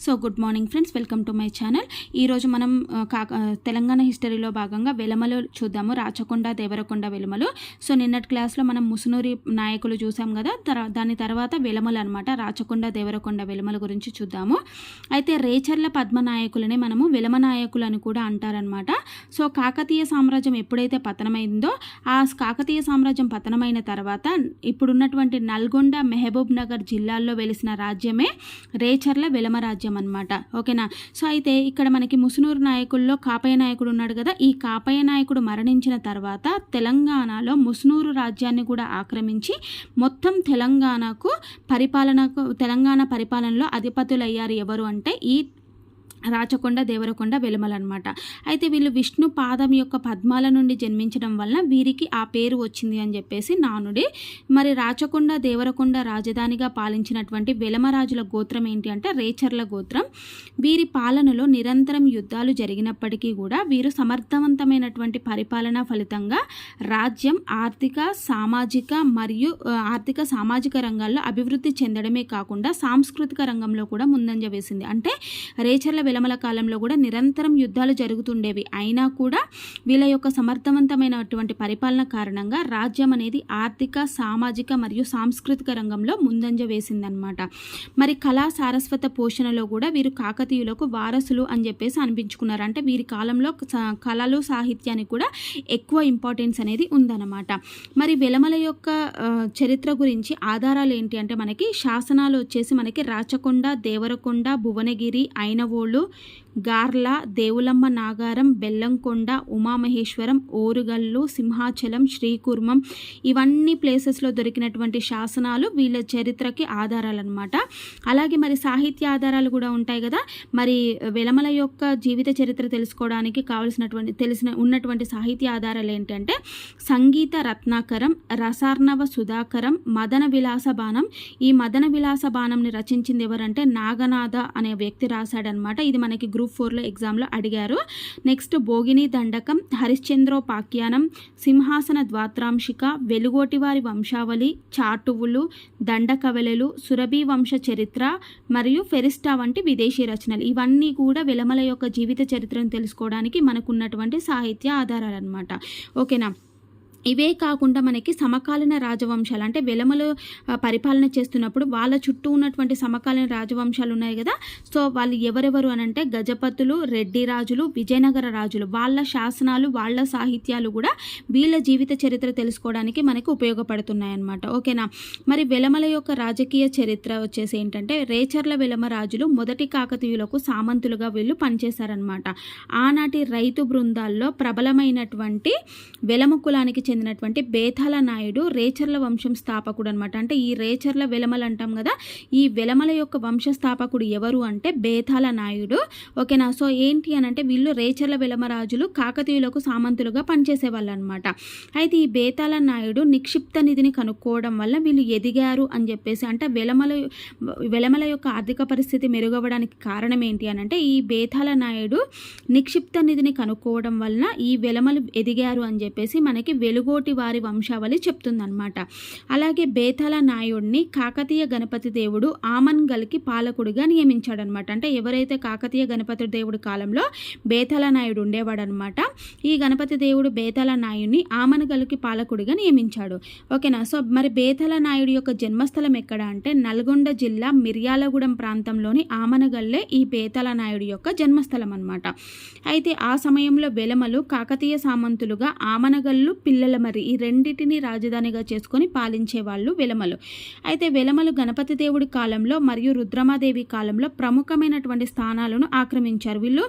So good morning friends, welcome to my channel. ఈరోజు మనం తెలంగాణ హిస్టరీలో భాగంగా వెలమలు చూద్దాము. రాచకొండ, దేవరకొండ వెలమలు. సో నిన్నటి క్లాస్లో మనం ముసునూరి నాయకులు చూసాం కదా, దాని తర్వాత వెలమలు అనమాట. రాచకొండ, దేవరకొండ వెలమల గురించి చూద్దాము. అయితే రేచర్ల పద్మ నాయకులని మనము వెలమ నాయకులు అని కూడా అంటారనమాట. సో కాకతీయ సామ్రాజ్యం ఎప్పుడైతే పతనమైందో, ఆ కాకతీయ సామ్రాజ్యం పతనమైన తర్వాత ఇప్పుడున్నటువంటి నల్గొండ, మెహబూబ్ నగర్ జిల్లాల్లో వెలిసిన రాజ్యమే రేచర్ల వెలమ రాజ్యం అనమాట. ఓకేనా. సో అయితే ఇక్కడ మనకి ముసునూరు నాయకుల్లో కాపయ్య నాయకుడు ఉన్నాడు కదా. ఈ కాపయ్య నాయకుడు మరణించిన తర్వాత తెలంగాణలో ముసునూరు రాజ్యాన్ని కూడా ఆక్రమించి మొత్తం తెలంగాణ పరిపాలనలో అధిపతులయ్యారు ఎవరు అంటే ఈ రాచకొండ, దేవరకొండ వెలమలు అనమాట. అయితే వీళ్ళు విష్ణు పాదం యొక్క పద్మాల నుండి జన్మించడం వలన వీరికి ఆ పేరు వచ్చింది అని చెప్పేసి నానుడి. మరి రాచకొండ, దేవరకొండ రాజధానిగా పాలించినటువంటి వెలమరాజుల గోత్రం ఏంటి అంటే రేచర్ల గోత్రం. వీరి పాలనలో నిరంతరం యుద్ధాలు జరిగినప్పటికీ కూడా వీరు సమర్థవంతమైనటువంటి పరిపాలన ఫలితంగా రాజ్యం ఆర్థిక సామాజిక రంగాల్లో అభివృద్ధి చెందడమే కాకుండా సాంస్కృతిక రంగంలో కూడా ముందంజ వేసింది. అంటే రేచర్ల వెలమల కాలంలో కూడా నిరంతరం యుద్ధాలు జరుగుతుండేవి. అయినా కూడా వీళ్ళ యొక్క సమర్థవంతమైనటువంటి పరిపాలన కారణంగా రాజ్యం అనేది ఆర్థిక, సామాజిక మరియు సాంస్కృతిక రంగంలో ముందంజ వేసిందనమాట. మరి కళా సారస్వత పోషణలో కూడా వీరు కాకతీయులకు వారసులు అని చెప్పేసి అనిపించుకున్నారు. అంటే వీరి కాలంలో కళలు, సాహిత్యానికి కూడా ఎక్కువ ఇంపార్టెన్స్ అనేది ఉందన్నమాట. మరి వెలమల యొక్క చరిత్ర గురించి ఆధారాలు ఏంటి అంటే మనకి శాసనాలు వచ్చేసి మనకి రాచకొండ, దేవరకొండ, భువనగిరి, ఐనవోళ్ళు, గార్ల, దేవులమ్మ నాగారం, బెల్లంకొండ, ఉమామహేశ్వరం, ఓరుగల్లు, సింహాచలం, శ్రీకుర్మం ఇవన్నీ ప్లేసెస్లో దొరికినటువంటి శాసనాలు వీళ్ళ చరిత్రకి ఆధారాలన్నమాట. అలాగే మరి సాహిత్య ఆధారాలు కూడా ఉంటాయి కదా. మరి వెలమల యొక్క జీవిత చరిత్ర తెలుసుకోవడానికి ఉన్నటువంటి సాహిత్య ఆధారాలు ఏంటంటే సంగీత రత్నాకరం, రసార్ణవ సుధాకరం, మదన విలాస బాణం. ఈ మదన విలాస బాణంని రచించింది ఎవరంటే నాగనాథ అనే వ్యక్తి రాశాడనమాట. ఇది మనకి గ్రూప్ 4లో ఎగ్జామ్లో అడిగారు. నెక్స్ట్ భోగిని దండకం, హరిశ్చంద్రోపాఖ్యానం, సింహాసన ద్వాత్రాంశిక, వెలుగోటివారి వంశావళి, చాటువులు, దండకవలలు, సురభి వంశ చరిత్ర మరియు ఫెరిస్టా వంటి విదేశీ రచనలు. ఇవన్నీ కూడా వెలమల యొక్క జీవిత చరిత్రను తెలుసుకోవడానికి మనకున్నటువంటి సాహిత్య ఆధారాలు అనమాట. ఓకేనా. ఇవే కాకుండా మనకి సమకాలీన రాజవంశాలు అంటే వెలమలు పరిపాలన చేస్తున్నప్పుడు వాళ్ళ చుట్టూ ఉన్నటువంటి సమకాలీన రాజవంశాలు ఉన్నాయి కదా. సో వాళ్ళు ఎవరెవరు అని అంటే గజపతులు, రెడ్డి రాజులు, విజయనగర రాజులు. వాళ్ళ శాసనాలు, వాళ్ళ సాహిత్యాలు కూడా వీళ్ళ జీవిత చరిత్ర తెలుసుకోవడానికి మనకు ఉపయోగపడుతున్నాయి అన్నమాట. ఓకేనా. మరి వెలమల యొక్క రాజకీయ చరిత్ర వచ్చేసి ఏంటంటే రేచర్ల వెలమ రాజులు మొదటి కాకతీయులకు సామంతులుగా వీళ్ళు పనిచేశారనమాట. ఆనాటి రైతు బృందాల్లో ప్రబలమైనటువంటి వెలమ కులానికి చెందినటువంటి బేతాళ నాయుడు రేచర్ల వంశం స్థాపకుడు అనమాట. అంటే ఈ రేచర్ల వెలమలు అంటాం కదా, ఈ వెలమల యొక్క వంశస్థాపకుడు ఎవరు అంటే బేతాళ నాయుడు. ఓకేనా. సో ఏంటి అని అంటే వీళ్ళు రేచర్ల వెలమరాజులు కాకతీయులకు సామంతులుగా పనిచేసేవాళ్ళు అనమాట. అయితే ఈ బేతాళ నాయుడు నిక్షిప్త నిధిని కనుక్కోవడం వల్ల వీళ్ళు ఎదిగారు అని చెప్పేసి, అంటే వెలమల యొక్క ఆర్థిక పరిస్థితి మెరుగవడానికి కారణం ఏంటి అని అంటే ఈ బేతాళ నాయుడు నిక్షిప్త నిధిని కనుక్కోవడం వలన ఈ వెలమలు ఎదిగారు అని చెప్పేసి మనకి వెలుగోటి వారి వంశావళి చెప్తుందనమాట. అలాగే బేతాళ నాయుడిని కాకతీయ గణపతి దేవుడు ఆమన్గల్కి పాలకుడిగా నియమించాడనమాట. అంటే ఎవరైతే కాకతీయ గణపతి దేవుడి కాలంలో బేతాళ నాయుడు ఉండేవాడనమాట, ఈ గణపతి దేవుడు బేతాళ నాయుడిని ఆమన్గల్కి పాలకుడిగా నియమించాడు. ఓకేనా. సో మరి బేతాళ నాయుడు యొక్క జన్మస్థలం ఎక్కడ అంటే నల్గొండ జిల్లా మిర్యాలగూడెం ప్రాంతంలోని ఆమనగల్లే ఈ బేతాళ నాయుడు యొక్క జన్మస్థలం అనమాట. అయితే ఆ సమయంలో వెలమలు కాకతీయ సామంతులుగా ఆమనగల్లు, పిల్లలమర్రి ఈ రెండింటిని రాజధానిగా చేసుకొని పాలించేవాళ్ళు వెలమలు. అయితే వెలమలు గణపతి దేవుడి కాలంలో మరియు రుద్రమాదేవి కాలంలో ప్రముఖమైనటువంటి స్థానాలను ఆక్రమించారు. వీళ్ళు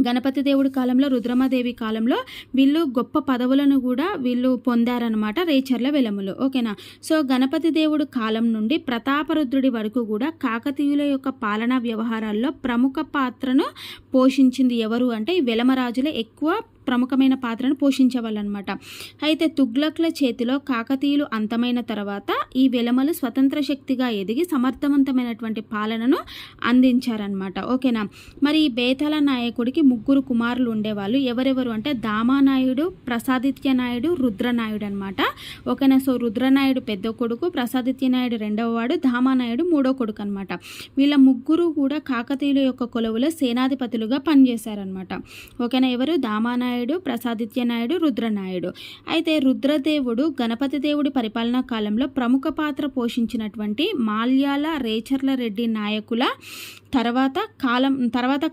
గణపతి దేవుడి కాలంలో, రుద్రమాదేవి కాలంలో వీళ్ళు గొప్ప పదవులను కూడా వీళ్ళు పొందారనమాట రేచర్ల వెలములు. ఓకేనా. సో గణపతి దేవుడి కాలం నుండి ప్రతాపరుద్రుడి వరకు కూడా కాకతీయుల యొక్క పాలనా వ్యవహారాల్లో ప్రముఖ పాత్రను పోషించింది ఎవరు అంటే ఈ వెలమరాజులే ఎక్కువ ప్రముఖమైన పాత్రను పోషించేవాళ్ళు అనమాట. అయితే తుగ్లక్ల చేతిలో కాకతీయులు అంతమైన తర్వాత ఈ వెలమలు స్వతంత్ర శక్తిగా ఎదిగి సమర్థవంతమైనటువంటి పాలనను అందించారనమాట. ఓకేనా. మరి ఈ బేతాళ నాయకుడికి 3 కుమారులు ఉండేవాళ్ళు. ఎవరెవరు అంటే దామానాయుడు, ప్రసాదిత్య నాయుడు, రుద్రనాయుడు అనమాట. ఓకేనా. సో రుద్రనాయుడు పెద్ద కొడుకు, ప్రసాదిత్య నాయుడు రెండవ వాడు, దామానాయుడు మూడో కొడుకు అనమాట. వీళ్ళ 3 కూడా కాకతీయుల యొక్క కొలువులో సేనాధిపతులుగా పనిచేశారనమాట. ఓకేనా. ఎవరు? దామానాయుడు, ప్రసాదిత్య నాయుడు, రుద్రనాయుడు. అయితే రుద్రదేవుడు గణపతి దేవుడి పరిపాలనా కాలంలో ప్రముఖ పాత్ర పోషించినటువంటి మాల్యాల రేచర్ల రెడ్డి నాయకుల తర్వాత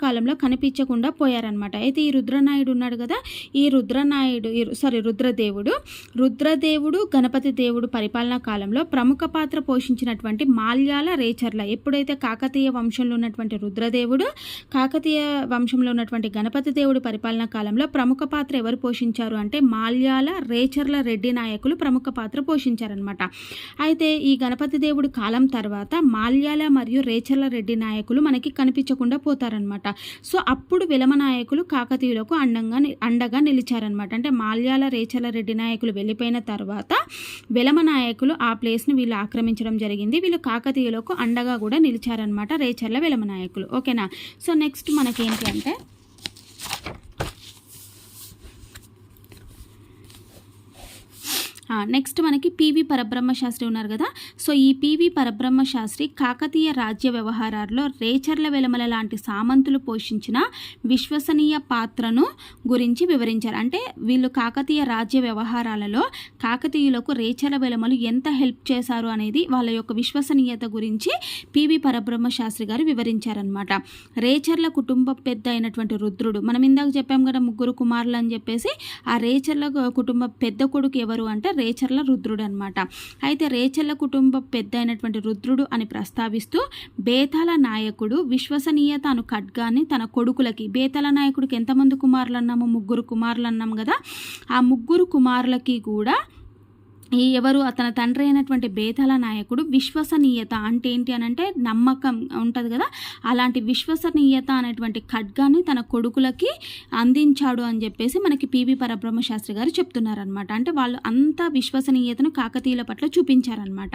కాలంలో కనిపించకుండా పోయారనమాట. అయితే ఈ రుద్రనాయుడు ఉన్నాడు కదా, ఈ రుద్రదేవుడు గణపతి దేవుడు పరిపాలనా కాలంలో ప్రముఖ పాత్ర పోషించినటువంటి మాల్యాల రేచర్ల, ఎప్పుడైతే కాకతీయ వంశంలో ఉన్నటువంటి రుద్రదేవుడు, కాకతీయ వంశంలో ఉన్నటువంటి గణపతి దేవుడు పరిపాలనా కాలంలో ప్రముఖ పాత్ర ఎవరు పోషించారు అంటే మాల్యాల రేచర్ల రెడ్డి నాయకులు ప్రముఖ పాత్ర పోషించారనమాట. అయితే ఈ గణపతి దేవుడు కాలం తర్వాత మాల్యాల మరియు రేచర్ల రెడ్డి నాయకులు మనకి కనిపించకుండా పోతారనమాట. సో అప్పుడు వెలమ నాయకులు కాకతీయులకు అండగా నిలిచారనమాట. అంటే మాల్యాల రేచర్ల రెడ్డి నాయకులు వెళ్ళిపోయిన తర్వాత వెలమ నాయకులు ఆ ప్లేస్ని వీళ్ళు ఆక్రమించడం జరిగింది. వీళ్ళు కాకతీయులకు అండగా కూడా నిలిచారనమాట, రేచర్ల వెలమ నాయకులు. ఓకేనా. సో నెక్స్ట్ మనకేంటి అంటే నెక్స్ట్ మనకి పివి పరబ్రహ్మ శాస్త్రి ఉన్నారు కదా. సో ఈ పివి పరబ్రహ్మ శాస్త్రి కాకతీయ రాజ్య వ్యవహారాల్లో రేచర్ల వెలమల లాంటి సామంతులు పోషించిన విశ్వసనీయ పాత్రను గురించి వివరించారు. అంటే వీళ్ళు కాకతీయ రాజ్య వ్యవహారాలలో కాకతీయులకు రేచర్ల వెలమలు ఎంత హెల్ప్ చేశారు అనేది వాళ్ళ యొక్క విశ్వసనీయత గురించి పివి పరబ్రహ్మ శాస్త్రి గారు వివరించారనమాట. రేచర్ల కుటుంబ పెద్ద అయినటువంటి రుద్రుడు, మనం ఇందాక చెప్పాం కదా 3 కుమారులు అని చెప్పేసి, ఆ రేచర్ల కుటుంబ పెద్ద కొడుకు ఎవరు అంటే రేచర్ల రుద్రుడు అనమాట. అయితే రేచర్ల కుటుంబ పెద్ద అయినటువంటి రుద్రుడు అని ప్రస్తావిస్తూ బేతాళ నాయకుడు విశ్వసనీయత అను ఖడ్గాన్ని తన కొడుకులకి, బేతాళ నాయకుడికి ఎంతమంది కుమారులు అన్నాము? 3 కుమారులు అన్నాం కదా. ఆ 3 కుమారులకి కూడా ఎవరు అతని తండ్రి అయినటువంటి బేతాళ నాయకుడు విశ్వసనీయత అంటే ఏంటి అని అంటే నమ్మకం ఉంటుంది కదా, అలాంటి విశ్వసనీయత అనేటువంటి ఖడ్గాన్ని తన కొడుకులకి అందించాడు అని చెప్పేసి మనకి పివి పరబ్రహ్మ శాస్త్రి గారు చెప్తున్నారనమాట. అంటే వాళ్ళు అంత విశ్వసనీయతను కాకతీయుల పట్ల చూపించారనమాట.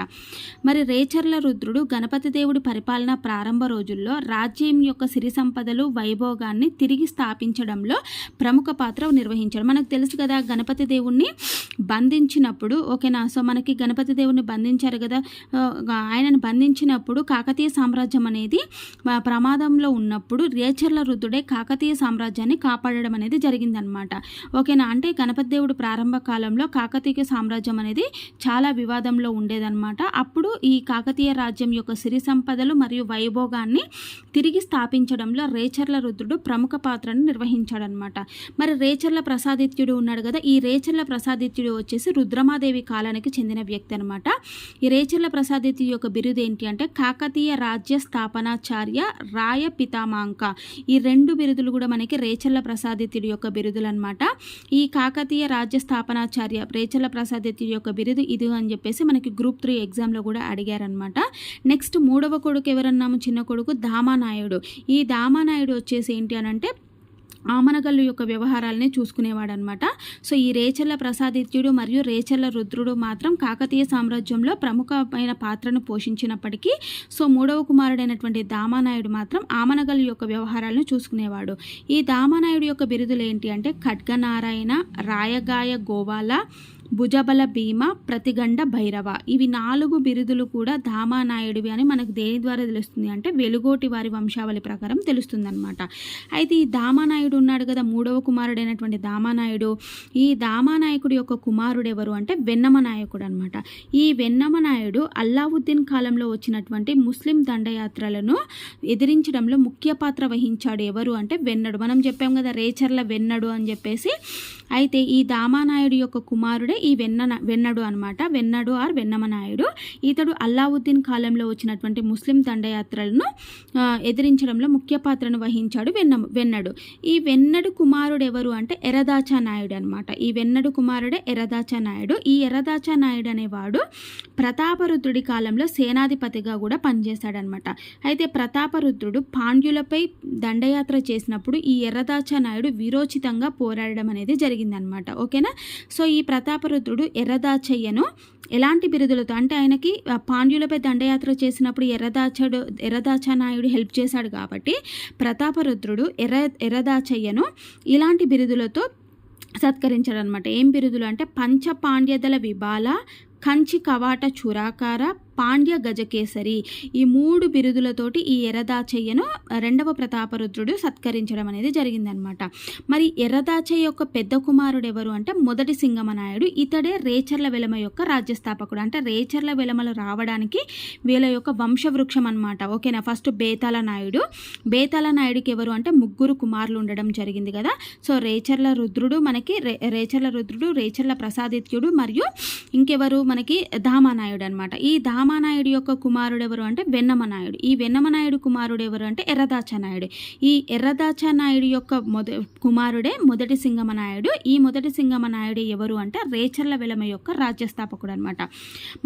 మరి రేచర్ల రుద్రుడు గణపతి దేవుడి పరిపాలన ప్రారంభ రోజుల్లో రాజ్యం యొక్క సిరి సంపదలు వైభోగాన్ని తిరిగి స్థాపించడంలో ప్రముఖ పాత్ర నిర్వహించాడు. మనకు తెలుసు కదా, గణపతి దేవుణ్ణి బంధించినప్పుడు, ఓకేనా. సో మనకి గణపతి దేవుడిని బంధించారు కదా, ఆయనను బంధించినప్పుడు కాకతీయ సామ్రాజ్యం అనేది ప్రమాదంలో ఉన్నప్పుడు రేచర్ల రుద్రుడే కాకతీయ సామ్రాజ్యాన్ని కాపాడడం అనేది జరిగిందనమాట. ఓకేనా. అంటే గణపతి దేవుడు ప్రారంభ కాలంలో కాకతీయ సామ్రాజ్యం అనేది చాలా వివాదంలో ఉండేదన్నమాట. అప్పుడు ఈ కాకతీయ రాజ్యం యొక్క సిరి సంపదలు మరియు వైభోగాన్ని తిరిగి స్థాపించడంలో రేచర్ల రుద్రుడు ప్రముఖ పాత్రను నిర్వహించాడనమాట. మరి రేచర్ల ప్రసాదిత్యుడు ఉన్నాడు కదా, ఈ రేచర్ల ప్రసాదిత్యుడు వచ్చేసి రుద్రమాదేవి కాలానికి చెందిన వ్యక్తి అనమాట. ఈ రేచర్ల ప్రసాదిత్యుడి యొక్క బిరుదు ఏంటి అంటే కాకతీయ రాజ్య స్థాపనాచార్య రాయ పితామాంక. ఈ 2 బిరుదులు కూడా మనకి రేచర్ల ప్రసాదిత్యుడి యొక్క బిరుదులు అనమాట. ఈ కాకతీయ రాజ్య స్థాపనాచార్య రేచర్ల ప్రసాదిత్యుడి యొక్క బిరుదు ఇది అని చెప్పేసి మనకి గ్రూప్ 3 ఎగ్జామ్లో కూడా అడిగారనమాట. నెక్స్ట్ 3వ కొడుకు ఎవరన్నాము? చిన్న కొడుకు దామానాయుడు. ఈ దామానాయుడు వచ్చేసి ఏంటి అని అంటే ఆమనగల్లు యొక్క వ్యవహారాలని చూసుకునేవాడనమాట. సో ఈ రేచర్ల ప్రసాదిత్యుడు మరియు రేచర్ల రుద్రుడు మాత్రం కాకతీయ సామ్రాజ్యంలో ప్రముఖమైన పాత్రను పోషించినప్పటికీ సో 3వ కుమారుడైనటువంటి దామానాయుడు మాత్రం ఆమనగల్లు యొక్క వ్యవహారాలను చూసుకునేవాడు. ఈ దామానాయుడు యొక్క బిరుదులు ఏంటి అంటే ఖడ్గనారాయణ, రాయగాయ గోవాల, భుజబల భీమ, ప్రతిగండ భైరవ. ఇవి 4 బిరుదులు కూడా దామానాయుడివి అని మనకు దేని ద్వారా తెలుస్తుంది అంటే వెలుగోటి వారి వంశావళి ప్రకారం తెలుస్తుంది అనమాట. అయితే ఈ దామానాయుడు ఉన్నాడు కదా, 3వ కుమారుడైనటువంటి దామానాయుడు, ఈ దామానాయకుడి యొక్క కుమారుడు ఎవరు అంటే వెన్నమ నాయకుడు అనమాట. ఈ వెన్నమ నాయుడు అల్లావుద్దీన్ కాలంలో వచ్చినటువంటి ముస్లిం దండయాత్రలను ఎదిరించడంలో ముఖ్య పాత్ర వహించాడు. ఎవరు అంటే వెన్నడు. మనం చెప్పాం కదా రేచర్ల వెన్నడు అని చెప్పేసి. అయితే ఈ దామానాయుడు యొక్క కుమారుడే ఈ వెన్నడు అనమాట. వెన్నడు ఆర్ వెన్నమనాయుడు. ఇతడు అల్లావుద్దీన్ కాలంలో వచ్చినటువంటి ముస్లిం దండయాత్రలను ఎదిరించడంలో ముఖ్య పాత్రను వహించాడు వెన్నడు. ఈ వెన్నడు కుమారుడు ఎవరు అంటే ఎర్రదాచా నాయుడు అనమాట. ఈ వెన్నడు కుమారుడే ఎర్రదాచా నాయుడు. ఈ ఎర్రదాచా నాయుడు అనేవాడు ప్రతాపరుద్రుడి కాలంలో సేనాధిపతిగా కూడా పనిచేశాడనమాట. అయితే ప్రతాపరుద్రుడు పాండ్యులపై దండయాత్ర చేసినప్పుడు ఈ ఎర్రదాచా నాయుడు వీరోచితంగా పోరాడడం అనేది జరిగిందనమాట. ఓకేనా. సో ఈ ప్రతాపరుద్రుడు ఎర్రదాచయ్యను ఎలాంటి బిరుదులతో అంటే ఆయనకి పాండ్యులపై దండయాత్ర చేసినప్పుడు ఎర్రదాచా నాయుడు హెల్ప్ చేశాడు కాబట్టి ప్రతాపరుద్రుడు ఎర్రదాచయ్యను ఇలాంటి బిరుదులతో సత్కరించాడనమాట. ఏం బిరుదులు అంటే పంచ పాండ్యదల విబాల, కంచి కవాట చురాకార, పాండ్య గజకేసరి, ఈ 3 బిరుదులతోటి ఈ ఎర్రదాచయ్యను రెండవ ప్రతాపరుద్రుడు సత్కరించడం అనేది జరిగిందనమాట. మరి ఎర్రదాచయ్య యొక్క పెద్ద కుమారుడు ఎవరు అంటే మొదటి సింగమనాయుడు. ఇతడే రేచర్ల వెలమ యొక్క రాజ్యస్థాపకుడు. అంటే రేచర్ల వెలమలు రావడానికి వీళ్ళ యొక్క వంశవృక్షం అనమాట. ఓకేనా. ఫస్ట్ బేతాళ నాయుడు. బేతాళ నాయుడికి ఎవరు అంటే 3 కుమారులు ఉండడం జరిగింది కదా. సో రేచర్ల రుద్రుడు మనకి రేచర్ల ప్రసాదిత్యుడు మరియు ఇంకెవరు మనకి ధామానాయుడు అనమాట. ఈ ధామానాయుడు యొక్క కుమారుడు ఎవరు అంటే వెన్నమనాయుడు. ఈ వెన్నమనాయుడు కుమారుడు ఎవరు అంటే ఎర్రదాచా నాయుడు. ఈ ఎర్రదాచా నాయుడు యొక్క కుమారుడే మొదటి సింగమనాయుడు. ఈ మొదటి సింగమనాయుడు ఎవరు అంటే రేచర్ల వెలమ యొక్క రాజ్యస్థాపకుడు అనమాట.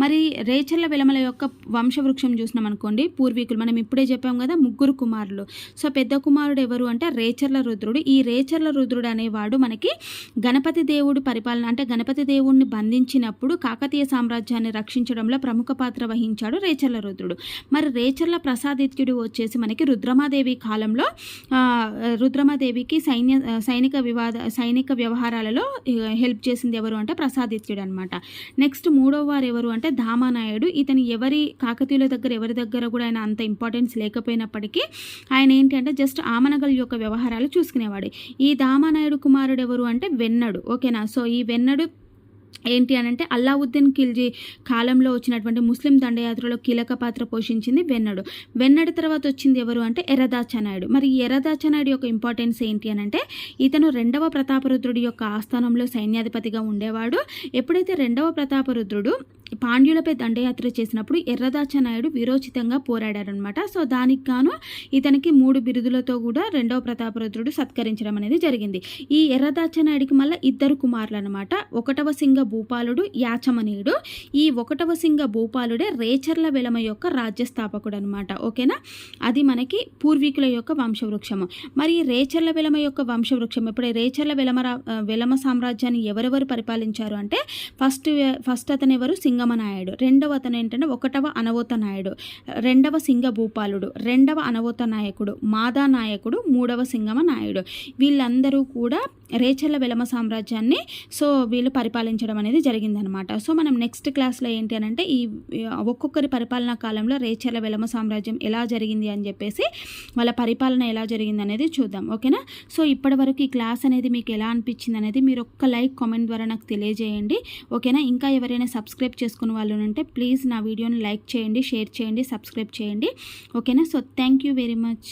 మరి రేచర్ల వెలమల యొక్క వంశవృక్షం చూసినాం అనుకోండి, పూర్వీకులు మనం ఇప్పుడే చెప్పాం కదా 3 కుమారులు. సో పెద్ద కుమారుడు ఎవరు అంటే రేచర్ల రుద్రుడు. ఈ రేచర్ల రుద్రుడు అనేవాడు మనకి గణపతి దేవుడు పరిపాలన అంటే గణపతి దేవుడిని బంధించినప్పుడు కాకతీయ సామ్రాజ్యాన్ని రక్షించడంలో ప్రముఖ పాత్ర వహించాడు రేచర్ల రుద్రుడు. మరి రేచర్ల ప్రసాదిత్యుడు వచ్చేసి మనకి రుద్రమాదేవి కాలంలో రుద్రమాదేవికి సైనిక వ్యవహారాలలో హెల్ప్ చేసింది ఎవరు అంటే ప్రసాదిత్యుడు అనమాట. నెక్స్ట్ 3వ వారు ఎవరు అంటే ధామానాయుడు. ఇతను కాకతీయుల దగ్గర ఎవరి దగ్గర కూడా ఆయన అంత ఇంపార్టెన్స్ లేకపోయినప్పటికీ ఆయన ఏంటి అంటే జస్ట్ ఆమనగల్ యొక్క వ్యవహారాలు చూసుకునేవాడు. ఈ ధామానాయుడు కుమారుడు ఎవరు అంటే వెన్నడు. ఓకేనా. సో ఈ వెన్నడు ఏంటి అని అంటే అల్లావుద్దీన్ ఖిల్జీ కాలంలో వచ్చినటువంటి ముస్లిం దండయాత్రలో కీలక పాత్ర పోషించింది వెన్నడు తర్వాత వచ్చింది ఎవరు అంటే ఎర్రదాచా నాయుడు. మరి ఈ ఎర్రదాచా నాయుడు యొక్క ఇంపార్టెన్స్ ఏంటి అని అంటే ఇతను 2వ ప్రతాపరుద్రుడి యొక్క ఆస్థానంలో సైన్యాధిపతిగా ఉండేవాడు. ఎప్పుడైతే 2వ ప్రతాపరుద్రుడు పాండ్యులపై దండయాత్ర చేసినప్పుడు ఎర్రదాచా నాయుడు వీరోచితంగా పోరాడారనమాట. సో దానికి గాను ఇతనికి 3 బిరుదులతో కూడా 2వ ప్రతాపరుద్రుడు సత్కరించడం అనేది జరిగింది. ఈ ఎర్రదాచా నాయుడికి మళ్ళీ 2 కుమారులు అనమాట. 1వ సింగ భూపాలుడు, యాచమనీయుడు. ఈ 1వ సింగ భూపాలుడే రేచర్ల వెలమ యొక్క రాజ్యస్థాపకుడు అనమాట. ఓకేనా. అది మనకి పూర్వీకుల యొక్క వంశవృక్షము. మరి రేచర్ల వెలమ యొక్క వంశవృక్షం ఇప్పుడు రేచర్ల వెలమ సామ్రాజ్యాన్ని ఎవరెవరు పరిపాలించారు అంటే ఫస్ట్ అతను ఎవరు సింగమనాయుడు. 2వ అతను ఏంటంటే 1వ అనవోత నాయుడు, 2వ సింగ భూపాలుడు, 2వ అనవోత నాయకుడు మాదా నాయకుడు, 3వ సింగమనాయుడు. వీళ్ళందరూ కూడా రేచర్ల వెలమ సామ్రాజ్యాన్ని వీళ్ళు పరిపాలించడం అనేది జరిగిందనమాట. సో మనం నెక్స్ట్ క్లాస్లో ఏంటి అని అంటే ఈ ఒక్కొక్కరి పరిపాలనా కాలంలో రేచర్ల వెలమ సామ్రాజ్యం ఎలా జరిగింది అని చెప్పేసి వాళ్ళ పరిపాలన ఎలా జరిగింది అనేది చూద్దాం. ఓకేనా. సో ఇప్పటి వరకు ఈ క్లాస్ అనేది మీకు ఎలా అనిపించింది అనేది మీరు ఒక్క లైక్ కామెంట్ ద్వారా నాకు తెలియజేయండి. ఓకేనా. ఇంకా ఎవరైనా సబ్స్క్రైబ్ చేసుకున్న వాళ్ళు ఉంటే ప్లీజ్ నా వీడియోని లైక్ చేయండి, షేర్ చేయండి, సబ్స్క్రైబ్ చేయండి. ఓకేనా. So thank you very much.